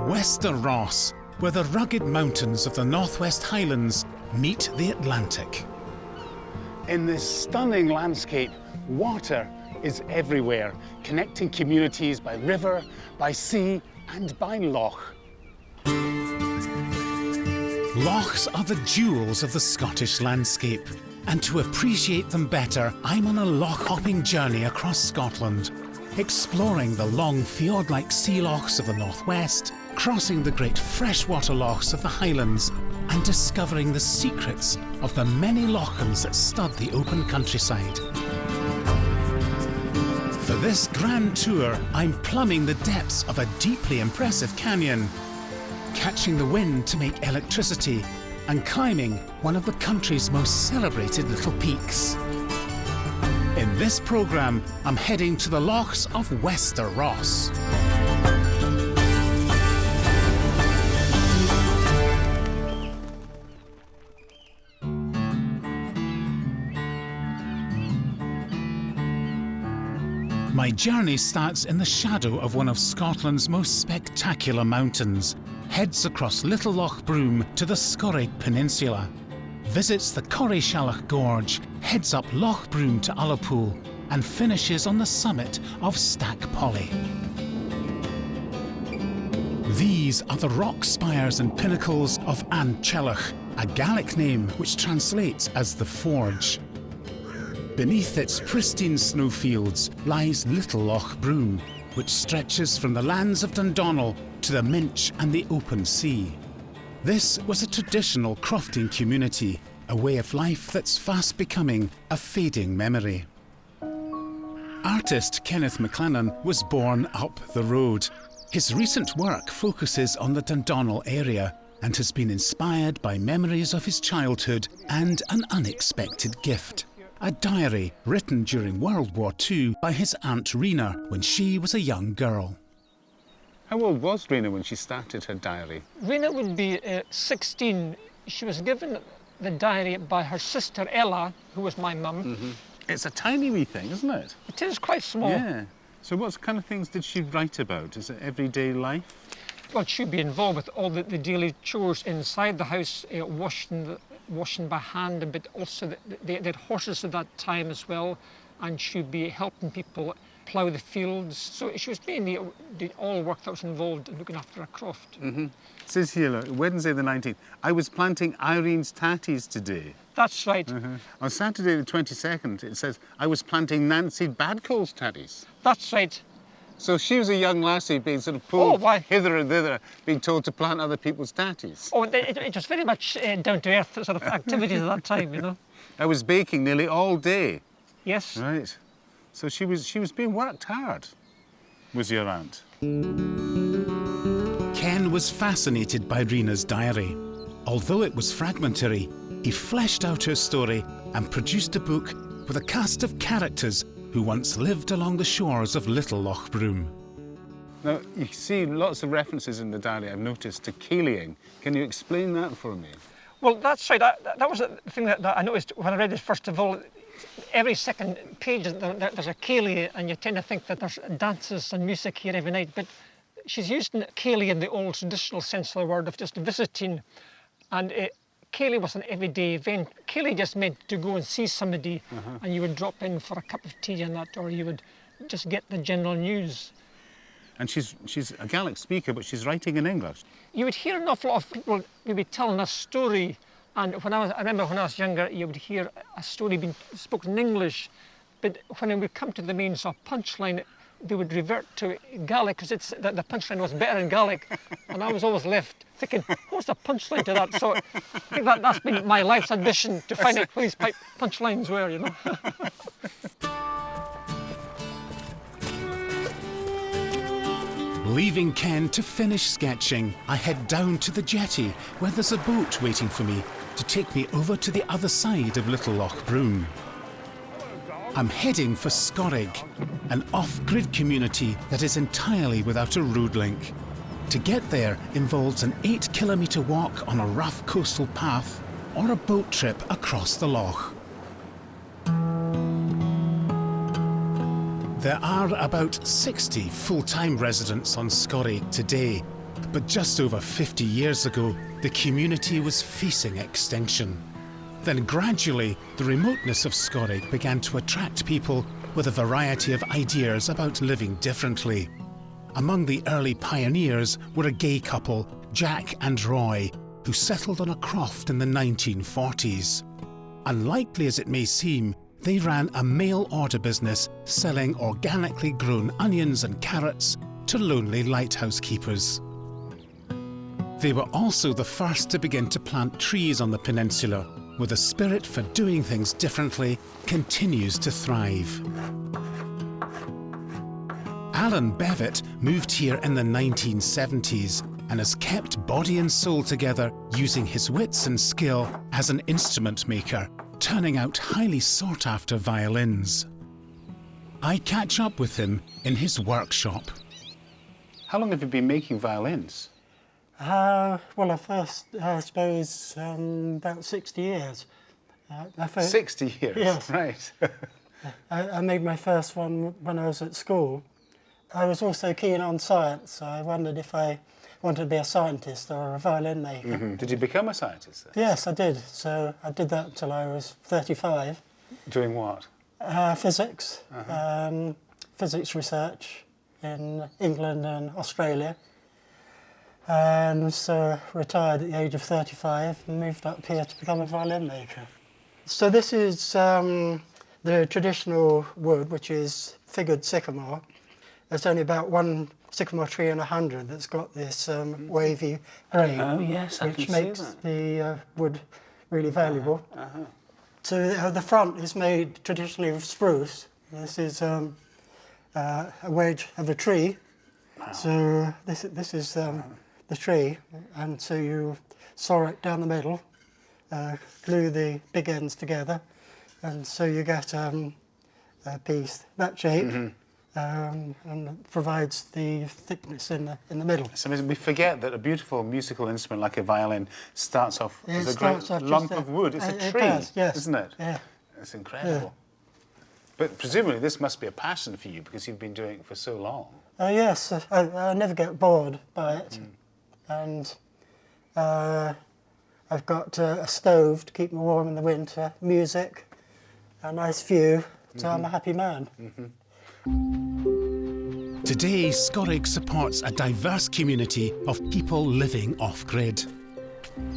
Wester Ross, where the rugged mountains of the Northwest Highlands meet the Atlantic. In this stunning landscape, water is everywhere, connecting communities by river, by sea, and by loch. Lochs are the jewels of the Scottish landscape, and to appreciate them better, I'm on a loch-hopping journey across Scotland, exploring the long fjord-like sea lochs of the northwest, crossing the great freshwater lochs of the Highlands, and discovering the secrets of the many lochans that stud the open countryside. For this grand tour, I'm plumbing the depths of a deeply impressive canyon, catching the wind to make electricity, and climbing one of the country's most celebrated little peaks. In this programme, I'm heading to the Lochs of Wester Ross. My journey starts in the shadow of one of Scotland's most spectacular mountains, heads across Little Loch Broom to the Scoraig Peninsula, visits the Corrieshalloch Gorge, heads up Loch Broom to Ullapool, and finishes on the summit of Stack Polly. These are the rock spires and pinnacles of Anchellach, a Gaelic name which translates as the Forge. Beneath its pristine snowfields lies Little Loch Broom, which stretches from the lands of Dundonald to the Minch and the open sea. This was a traditional crofting community, a way of life that's fast becoming a fading memory. Artist Kenneth McLennan was born up the road. His recent work focuses on the Dundonald area and has been inspired by memories of his childhood and an unexpected gift. A diary written during World War II by his Aunt Rena when she was a young girl. How old was Rena when she started her diary? Rena would be 16. She was given the diary by her sister Ella, who was my mum. Mm-hmm. It's a tiny wee thing, isn't it? It is quite small. Yeah. So what kind of things did she write about? Is it everyday life? Well, she'd be involved with all the daily chores inside the house, washing by hand, but also they had horses at that time as well, and she'd be helping people plough the fields. So she was mainly did all work that was involved in looking after a croft. Mm-hmm. It says here, look, Wednesday the 19th, I was planting Irene's tatties today. That's right. Mm-hmm. On Saturday the 22nd, it says, I was planting Nancy Badcole's tatties. That's right. So she was a young lassie being sort of pulled hither and thither, being told to plant other people's tatties. Oh, it was very much down-to-earth sort of activities at that time, you know. I was baking nearly all day. Yes. Right. So she was being worked hard, was your aunt. Ken was fascinated by Rena's diary. Although it was fragmentary, he fleshed out her story and produced a book with a cast of characters who once lived along the shores of Little Loch Broom. Now, you see lots of references in the diary, I've noticed, to Keelying. Can you explain that for me? Well, that's right. That was the thing that I noticed when I read it, first of all. Every second page there's a ceilidh, and you tend to think that there's dances and music here every night, but she's using ceilidh in the old traditional sense of the word of just visiting, and ceilidh was an everyday event. Ceilidh just meant to go and see somebody, and you would drop in for a cup of tea and that, or you would just get the general news. And she's a Gaelic speaker, but she's writing in English. You would hear an awful lot of people maybe telling a story. And I remember when I was younger, you would hear a story being spoken in English, but when it would come to the main sort of punchline, they would revert to Gaelic because the punchline was better in Gaelic, and I was always left thinking, what's the punchline to that? So I think that's been my life's ambition, to find out what these punchlines were, you know. Leaving Ken to finish sketching, I head down to the jetty where there's a boat waiting for me to take me over to the other side of Little Loch Broom. I'm heading for Scoraig, an off-grid community that is entirely without a road link. To get there involves an 8-kilometre walk on a rough coastal path or a boat trip across the loch. There are about 60 full-time residents on Scoraig today, but just over 50 years ago, the community was facing extinction. Then gradually, the remoteness of Scoraig began to attract people with a variety of ideas about living differently. Among the early pioneers were a gay couple, Jack and Roy, who settled on a croft in the 1940s. Unlikely as it may seem, they ran a mail-order business selling organically grown onions and carrots to lonely lighthouse keepers. They were also the first to begin to plant trees on the peninsula, where the spirit for doing things differently continues to thrive. Alan Bevitt moved here in the 1970s and has kept body and soul together using his wits and skill as an instrument maker, turning out highly sought-after violins. I catch up with him in his workshop. How long have you been making violins? Well, I first, I suppose, about 60 years. 60 years? Yes. Right. I made my first one when I was at school. I was also keen on science, so I wondered if I wanted to be a scientist or a violin maker. Mm-hmm. Did you become a scientist then? Yes, I did. So I did that until I was 35. Doing what? Physics, physics research in England and Australia. And so retired at the age of 35 and moved up here to become a violin maker. So this is the traditional wood, which is figured sycamore. There's only about one sycamore tree in 100 that's got this wavy grain, Oh, yes, I which can makes see that. the wood really valuable. So the front is made traditionally of spruce. This is a wedge of a tree. Wow. So this is the tree, and so you saw it down the middle, glue the big ends together, and so you get a piece that shape. And it provides the thickness in the middle. So we forget that a beautiful musical instrument like a violin starts off as a great lump of wood. It's a tree, yes. isn't it? Yeah. It's incredible. Yeah. But presumably this must be a passion for you because you've been doing it for so long. Yes, I never get bored by it. And I've got a stove to keep me warm in the winter, music, a nice view, so I'm a happy man. Today, Scoraig supports a diverse community of people living off-grid.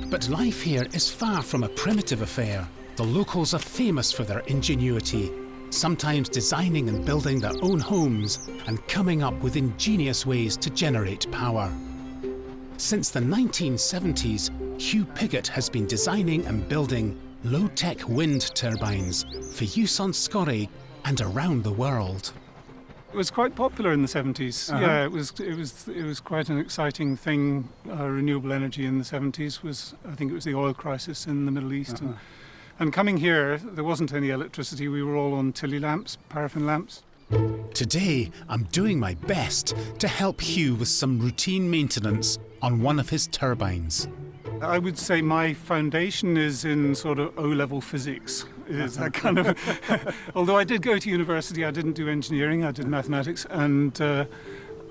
But life here is far from a primitive affair. The locals are famous for their ingenuity, sometimes designing and building their own homes and coming up with ingenious ways to generate power. Since the 1970s, Hugh Pigott has been designing and building low-tech wind turbines for use on Scoraig and around the world. It was quite popular in the 70s. Yeah, it was quite an exciting thing. Renewable energy in the 70s was, I think it was the oil crisis in the Middle East. And coming here, there wasn't any electricity. We were all on Tilly lamps, paraffin lamps. Today, I'm doing my best to help Hugh with some routine maintenance on one of his turbines. I would say my foundation is in sort of O-level physics. Is that kind of? Although I did go to university, I didn't do engineering. I did mathematics, and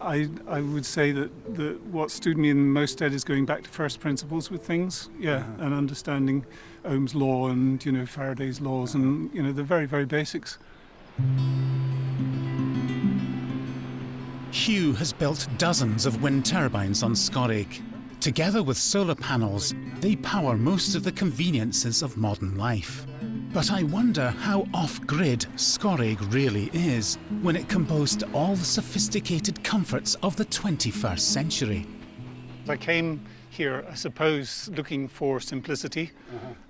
I would say that what stood me in most stead is going back to first principles with things. Yeah, and understanding Ohm's law and Faraday's laws and the very, very basics. Hugh has built dozens of wind turbines on Scoraig. Together with solar panels, they power most of the conveniences of modern life. But I wonder how off-grid Scoraig really is when it can boast all the sophisticated comforts of the 21st century. I came here, I suppose, looking for simplicity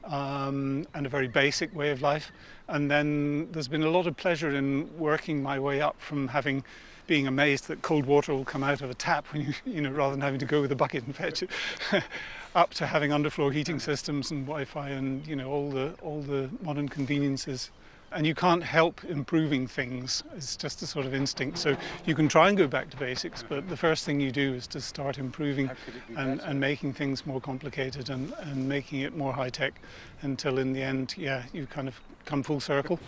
and a very basic way of life. And then there's been a lot of pleasure in working my way up from being amazed that cold water will come out of a tap when rather than having to go with a bucket and fetch it, up to having underfloor heating systems and Wi-Fi and all the modern conveniences. And you can't help improving things. It's just a sort of instinct. So you can try and go back to basics, but the first thing you do is to start improving and making things more complicated and making it more high-tech until in the end, you kind of come full circle.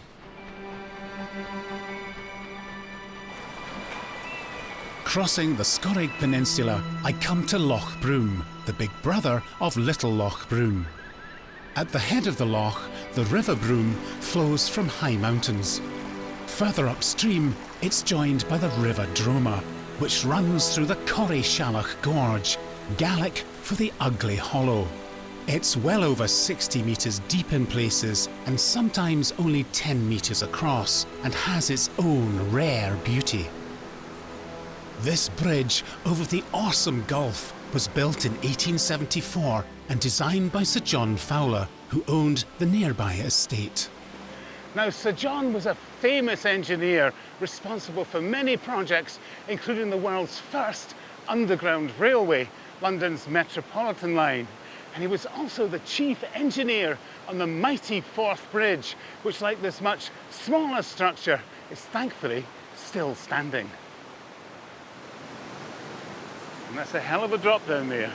Crossing the Scoraig Peninsula, I come to Loch Broom, the big brother of Little Loch Broom. At the head of the loch, the River Broom flows from high mountains. Further upstream, it's joined by the River Droma, which runs through the Corrieshalloch Gorge, Gaelic for the Ugly Hollow. It's well over 60 metres deep in places and sometimes only 10 metres across, and has its own rare beauty. This bridge over the awesome gulf was built in 1874 and designed by Sir John Fowler, who owned the nearby estate. Now, Sir John was a famous engineer responsible for many projects, including the world's first underground railway, London's Metropolitan line. And he was also the chief engineer on the mighty Forth Bridge, which, like this much smaller structure, is thankfully still standing. And that's a hell of a drop down there.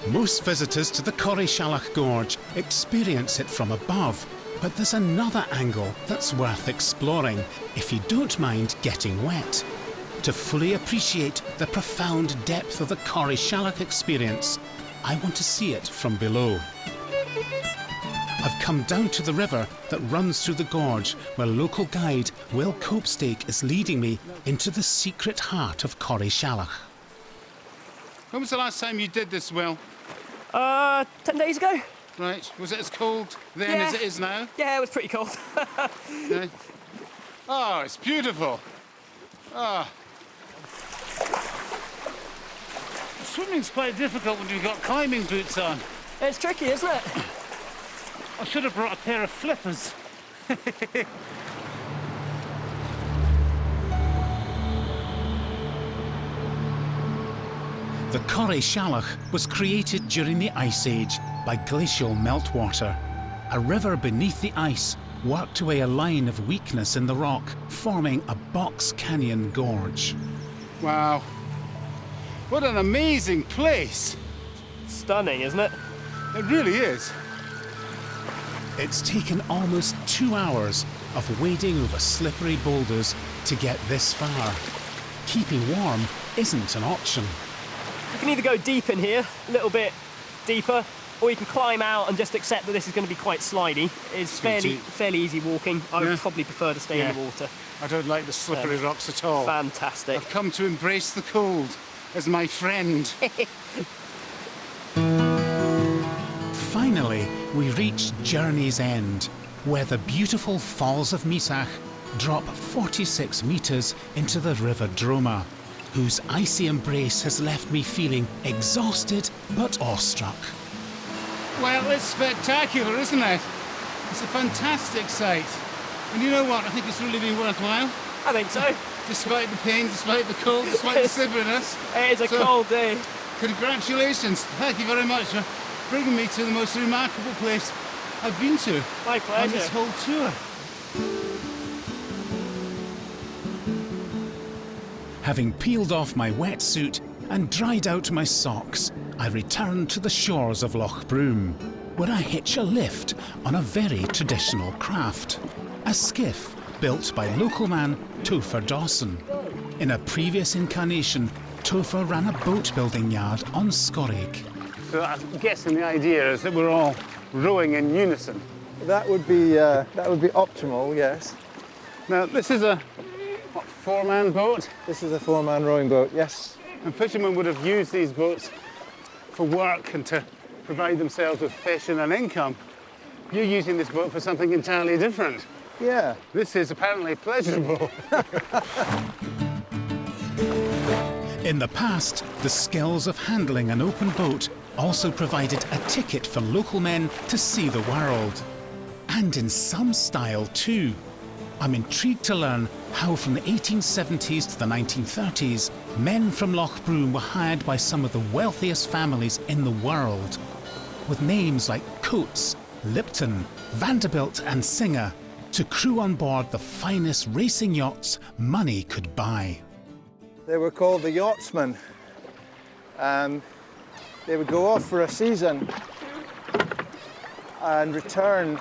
Most visitors to the Corrieshalloch Gorge experience it from above, but there's another angle that's worth exploring if you don't mind getting wet. To fully appreciate the profound depth of the Corrieshalloch experience, I want to see it from below. I've come down to the river that runs through the gorge, where local guide Will Copestake is leading me into the secret heart of Corrieshalloch. When was the last time you did this, Will? 10 days ago. Right. Was it as cold then as it is now? Yeah, it was pretty cold. Yeah. Oh, it's beautiful. Ah. Swimming's quite difficult when you've got climbing boots on. It's tricky, isn't it? I should have brought a pair of flippers. The Corrieshalloch was created during the Ice Age by glacial meltwater. A river beneath the ice worked away a line of weakness in the rock, forming a box canyon gorge. Wow. What an amazing place. Stunning, isn't it? It really is. It's taken almost 2 hours of wading over slippery boulders to get this far. Keeping warm isn't an option. You can either go deep in here, a little bit deeper, or you can climb out and just accept that this is going to be quite slidey. It's fairly easy walking. I would probably prefer to stay in the water. I don't like the slippery rocks at all. Fantastic. I've come to embrace the cold as my friend. Finally, we reach Journey's End, where the beautiful Falls of Misach drop 46 metres into the River Droma, whose icy embrace has left me feeling exhausted but awestruck. Well, it's spectacular, isn't it? It's a fantastic sight. And you know what? I think it's really been worthwhile. I think so. Despite the pain, despite the cold, despite the slipperiness. It is a cold day. Congratulations. Thank you very much for bringing me to the most remarkable place I've been to My pleasure. on this whole tour. Having peeled off my wetsuit and dried out my socks, I return to the shores of Loch Broom, where I hitch a lift on a very traditional craft, a skiff built by local man Topher Dawson. In a previous incarnation, Topher ran a boat building yard on Scoraig. So I'm guessing the idea is that we're all rowing in unison. That would be optimal, yes. Now, this is a four-man boat, This is a four-man rowing boat, yes. and fishermen would have used these boats for work and to provide themselves with fish and an income. You're using this boat for something entirely different. Yeah. This is apparently pleasurable. In the past, the skills of handling an open boat also provided a ticket for local men to see the world. And in some style too. I'm intrigued to learn how from the 1870s to the 1930s, men from Loch Broom were hired by some of the wealthiest families in the world. With names like Coates, Lipton, Vanderbilt and Singer, to crew on board the finest racing yachts money could buy. They were called the yachtsmen. They would go off for a season and return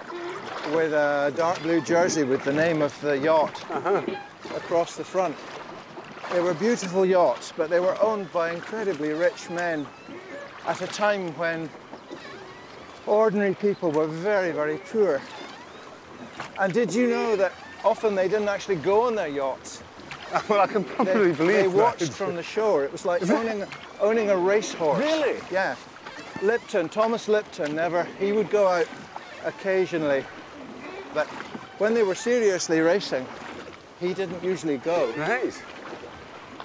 with a dark blue jersey with the name of the yacht across the front. They were beautiful yachts, but they were owned by incredibly rich men at a time when ordinary people were very, very poor. And did you know that often they didn't actually go on their yachts? Well, I can probably believe They that. watched from the shore. It was like owning a racehorse. Really? Yeah. Thomas Lipton, he would go out occasionally, but when they were seriously racing, he didn't usually go. Right.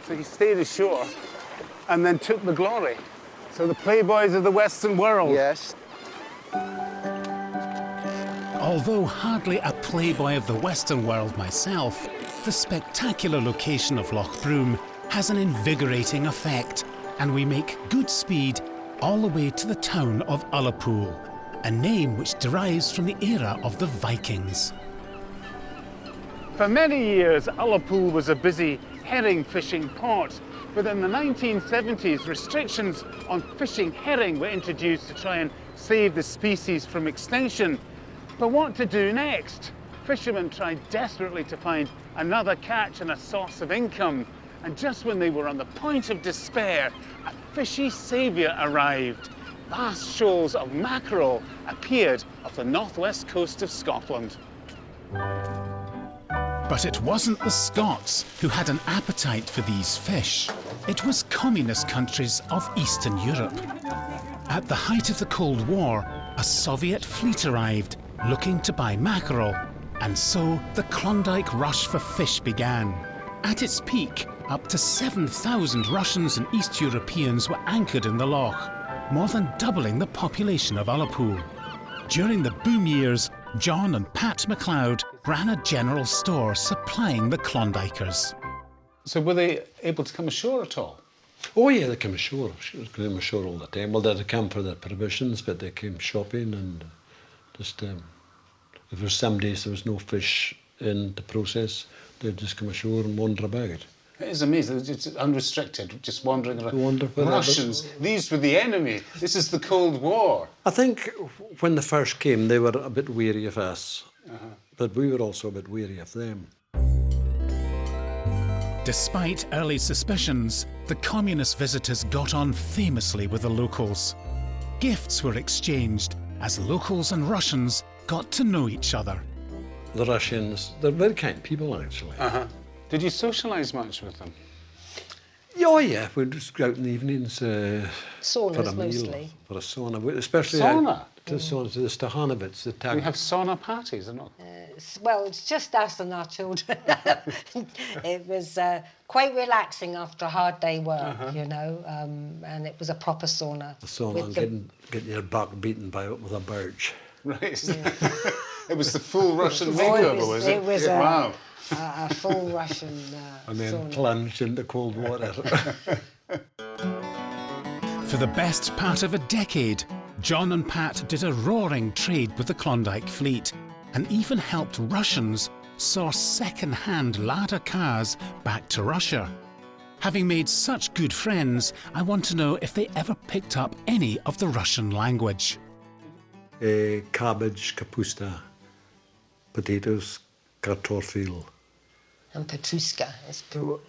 So he stayed ashore and then took the glory. So the playboys of the Western world. Yes. Although hardly a playboy of the Western world myself, the spectacular location of Loch Broom has an invigorating effect, and we make good speed all the way to the town of Ullapool, a name which derives from the era of the Vikings. For many years, Ullapool was a busy herring fishing port, but in the 1970s, restrictions on fishing herring were introduced to try and save the species from extinction. But what to do next? Fishermen tried desperately to find another catch and a source of income, and just when they were on the point of despair, a fishy saviour arrived. Vast shoals of mackerel appeared off the northwest coast of Scotland. But it wasn't the Scots who had an appetite for these fish. It was communist countries of Eastern Europe. At the height of the Cold War, a Soviet fleet arrived looking to buy mackerel, and so the Klondike rush for fish began. At its peak, up to 7,000 Russians and East Europeans were anchored in the loch, more than doubling the population of Ullapool. During the boom years, John and Pat MacLeod ran a general store supplying the Klondikers. So were they able to come ashore at all? Oh yeah, they came ashore. They came ashore all the time. Well, they'd come for their provisions, but they came shopping and just, if there was some days there was no fish in the process, they'd just come ashore and wander about. It is amazing, it's unrestricted, just wandering around. Russians, these were the enemy. This is the Cold War. I think when they first came, they were a bit weary of us, but we were also a bit weary of them. Despite early suspicions, the communist visitors got on famously with the locals. Gifts were exchanged as locals and Russians got to know each other. The Russians, they're very kind people, actually. Did you socialise much with them? Oh yeah, we'd just go out in the evenings for a Saunas meal, mostly. for a sauna, especially Sauna? to the Stahanovits, the tag. We have sauna parties or not? Well, it's just us and our children. It was quite relaxing after a hard day work, you know, and it was a proper sauna. A sauna and getting your back beaten with a birch. Right. It was the full Russian makeover, was it? It was wow. a full Russian And then sauna. plunged into cold water. For the best part of a decade, John and Pat did a roaring trade with the Klondike fleet and even helped Russians source second-hand ladder cars back to Russia. Having made such good friends, I want to know if they ever picked up any of the Russian language. Cabbage, kapusta, potatoes, kartoffel. And Petrushka.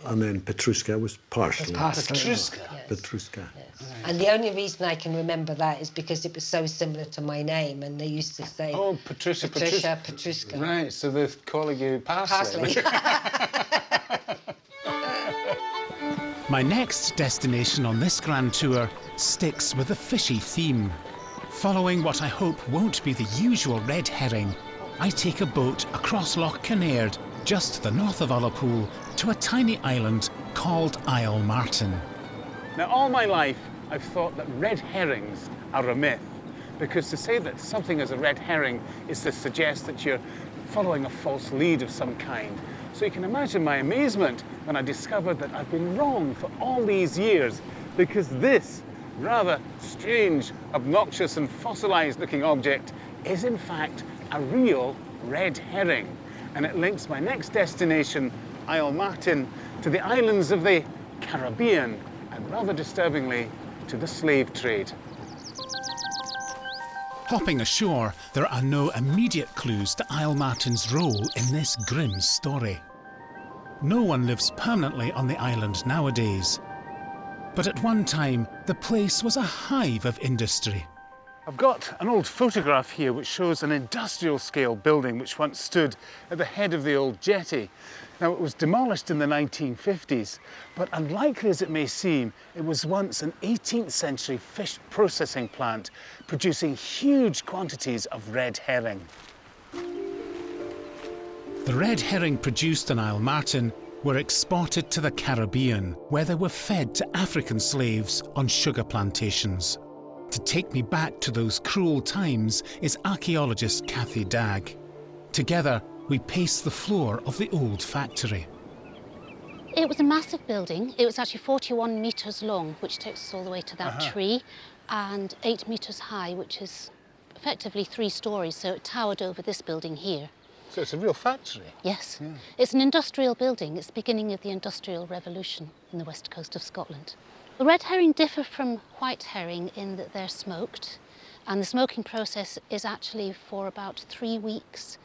And then Petrushka was parsley. Petrushka? Yes. Petrushka. Yes. And the only reason I can remember that is because it was so similar to my name, and they used to say, Oh, Patricia. Petrushka. Right, so they're calling you parsley. My next destination on this grand tour sticks with a fishy theme. Following what I hope won't be the usual red herring, I take a boat across Loch Kinnaird, just to the north of Ullapool, to a tiny island called Isle Martin. Now, all my life, I've thought that red herrings are a myth, because to say that something is a red herring is to suggest that you're following a false lead of some kind. So you can imagine my amazement when I discovered that I've been wrong for all these years, because this rather strange, obnoxious and fossilized looking object is in fact a real red herring. And it links my next destination, Isle Martin, to the islands of the Caribbean, and rather disturbingly, to the slave trade. Hopping ashore, there are no immediate clues to Isle Martin's role in this grim story. No one lives permanently on the island nowadays. But at one time, the place was a hive of industry. I've got an old photograph here which shows an industrial scale building which once stood at the head of the old jetty. Now, it was demolished in the 1950s, but unlikely as it may seem, it was once an 18th century fish processing plant producing huge quantities of red herring. The red herring produced on Isle Martin were exported to the Caribbean, where they were fed to African slaves on sugar plantations. To take me back to those cruel times is archaeologist Cathy Dagg. Together, we pace the floor of the old factory. It was a massive building. It was actually 41 metres long, which takes us all the way to that tree, and 8 metres high, which is effectively 3 stories, so it towered over this building here. So it's a real factory? Yes. Yeah. It's an industrial building. It's the beginning of the Industrial Revolution in the west coast of Scotland. The red herring differ from white herring in that they're smoked, and the smoking process is actually for about 3 weeks.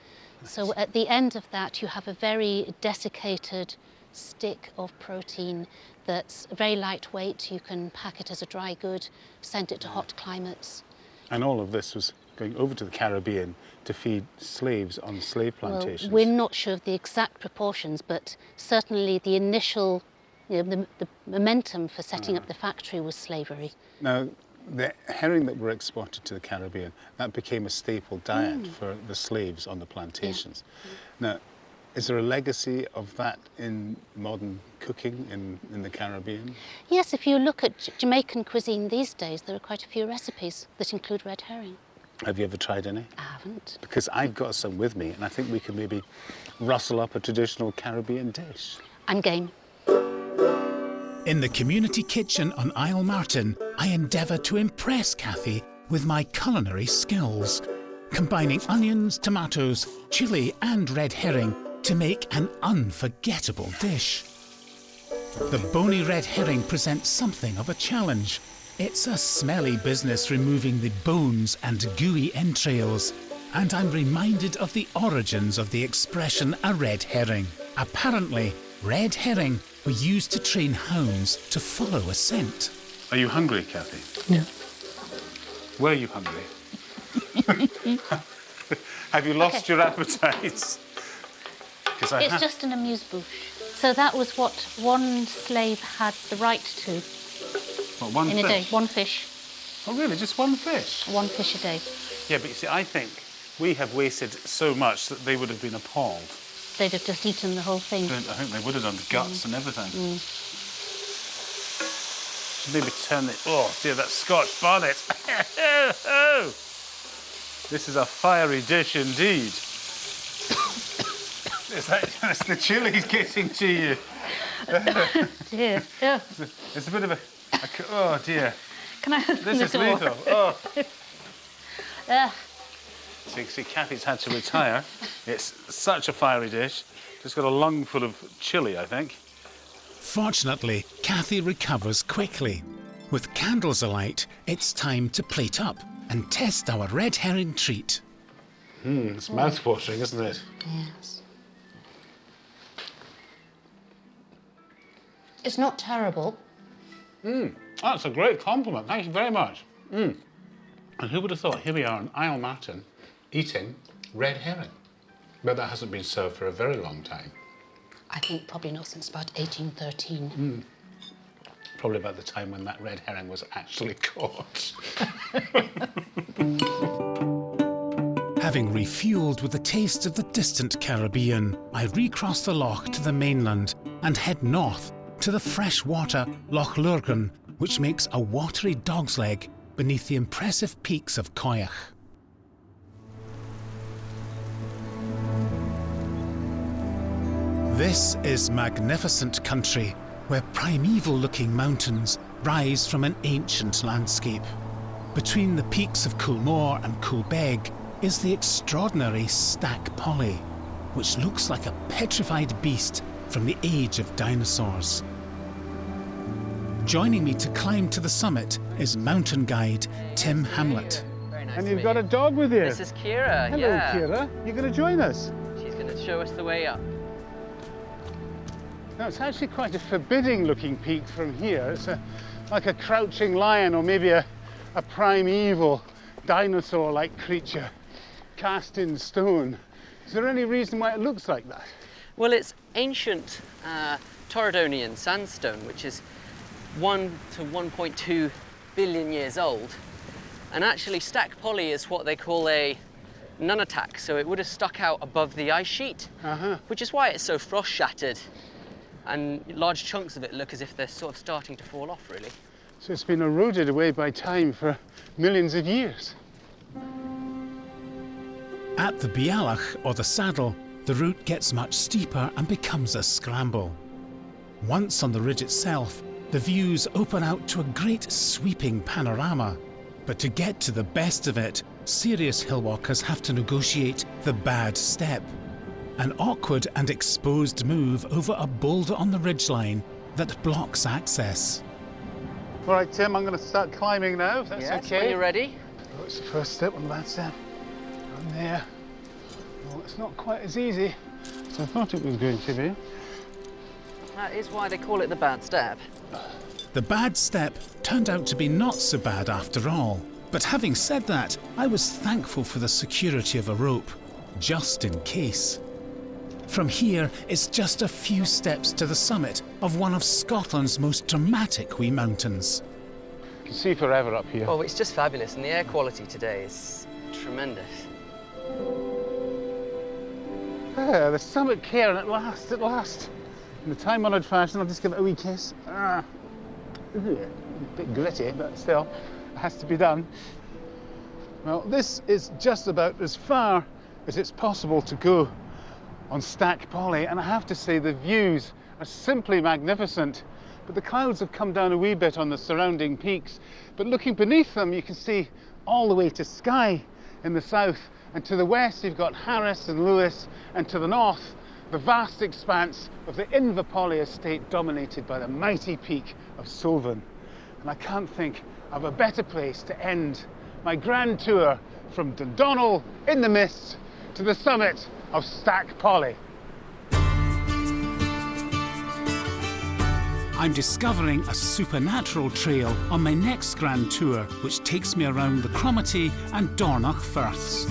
Nice. So at the end of that, you have a very desiccated stick of protein that's very lightweight. You can pack it as a dry good, send it to hot climates. And all of this was going over to the Caribbean to feed slaves on slave plantations. Well, we're not sure of the exact proportions, but certainly the initial, the momentum for setting up the factory was slavery. Now, the herring that were exported to the Caribbean, that became a staple diet for the slaves on the plantations. Yeah. Now, is there a legacy of that in modern cooking in the Caribbean? Yes, if you look at Jamaican cuisine these days, there are quite a few recipes that include red herring. Have you ever tried any? I haven't. Because I've got some with me, and I think we can maybe rustle up a traditional Caribbean dish. I'm game. In the community kitchen on Isle Martin, I endeavour to impress Cathy with my culinary skills, combining onions, tomatoes, chilli and red herring to make an unforgettable dish. The bony red herring presents something of a challenge. It's a smelly business removing the bones and gooey entrails, and I'm reminded of the origins of the expression a red herring. Apparently, red herring were used to train hounds to follow a scent. Are you hungry, Cathy? No. Were you hungry? Have you lost your appetite? It's just an amuse-bouche. So that was what one slave had the right to. What, one in fish? a day, one fish. Oh, really? Just one fish? One fish a day. Yeah, but you see, I think we have wasted so much that they would have been appalled. They'd have just eaten the whole thing. I think they would have done, the guts and everything. Should maybe turn it... Oh, dear, that Scotch bonnet. This is a fiery dish indeed. That's the chili's getting to you. Dear. Yeah. It's a bit of a oh, dear. Can I open This the is door? lethal. Oh. So you can see Cathy's had to retire. It's such a fiery dish. Just got a lung full of chilli, I think. Fortunately, Cathy recovers quickly. With candles alight, it's time to plate up and test our red herring treat. It's mouth-watering, isn't it? Yes. It's not terrible. That's a great compliment. Thank you very much. And who would have thought? Here we are on Isle Martin eating red herring. But that hasn't been served for a very long time. I think probably not since about 1813. Probably about the time when that red herring was actually caught. Having refueled with the taste of the distant Caribbean, I recross the loch to the mainland and head north to the freshwater Loch Lurgan, which makes a watery dog's leg beneath the impressive peaks of Corrieshalloch. This is magnificent country where primeval-looking mountains rise from an ancient landscape. Between the peaks of Coolmore and Coolbeg is the extraordinary Stack Polly, which looks like a petrified beast from the age of dinosaurs. Joining me to climb to the summit is mountain guide Tim Hamlet. Very nice And to you've meet got you. a dog with you. This is Kira. Hello, yeah. Kira. You're going to join us? She's going to show us the way up. Now, it's actually quite a forbidding looking peak from here. It's like a crouching lion or maybe a primeval dinosaur-like creature cast in stone. Is there any reason why it looks like that? Well, it's ancient Torridonian sandstone, which is 1 to 1.2 billion years old. And actually, Stack Poly is what they call a nunatak, so it would have stuck out above the ice sheet, which is why it's so frost shattered. And large chunks of it look as if they're sort of starting to fall off, really. So it's been eroded away by time for millions of years. At the Bialach, or the saddle, the route gets much steeper and becomes a scramble. Once on the ridge itself, the views open out to a great sweeping panorama. But to get to the best of it, serious hillwalkers have to negotiate the bad step. An awkward and exposed move over a boulder on the ridgeline that blocks access. All right, Tim, I'm going to start climbing now, if that's okay. When you're ready. Oh, it's the first step on the bad step. On there. Oh, it's not quite as easy as I thought it was going to be. That is why they call it the bad step. The bad step turned out to be not so bad after all. But having said that, I was thankful for the security of a rope, just in case. From here, it's just a few steps to the summit of one of Scotland's most dramatic wee mountains. You can see forever up here. Oh, it's just fabulous, and the air quality today is tremendous. Ah, the summit cairn at last, at last. In the time-honoured fashion, I'll just give it a wee kiss. Ah. Ooh, a bit gritty, but still, it has to be done. Well, this is just about as far as it's possible to go on Stack Poly, and I have to say the views are simply magnificent. But the clouds have come down a wee bit on the surrounding peaks, but looking beneath them you can see all the way to Skye in the south, and to the west you've got Harris and Lewis, and to the north the vast expanse of the Inverpoly estate dominated by the mighty peak of Solven. And I can't think of a better place to end my grand tour from Dundonald in the mist to the summit of Stack Poly. I'm discovering a supernatural trail on my next grand tour, which takes me around the Cromarty and Dornoch Firths.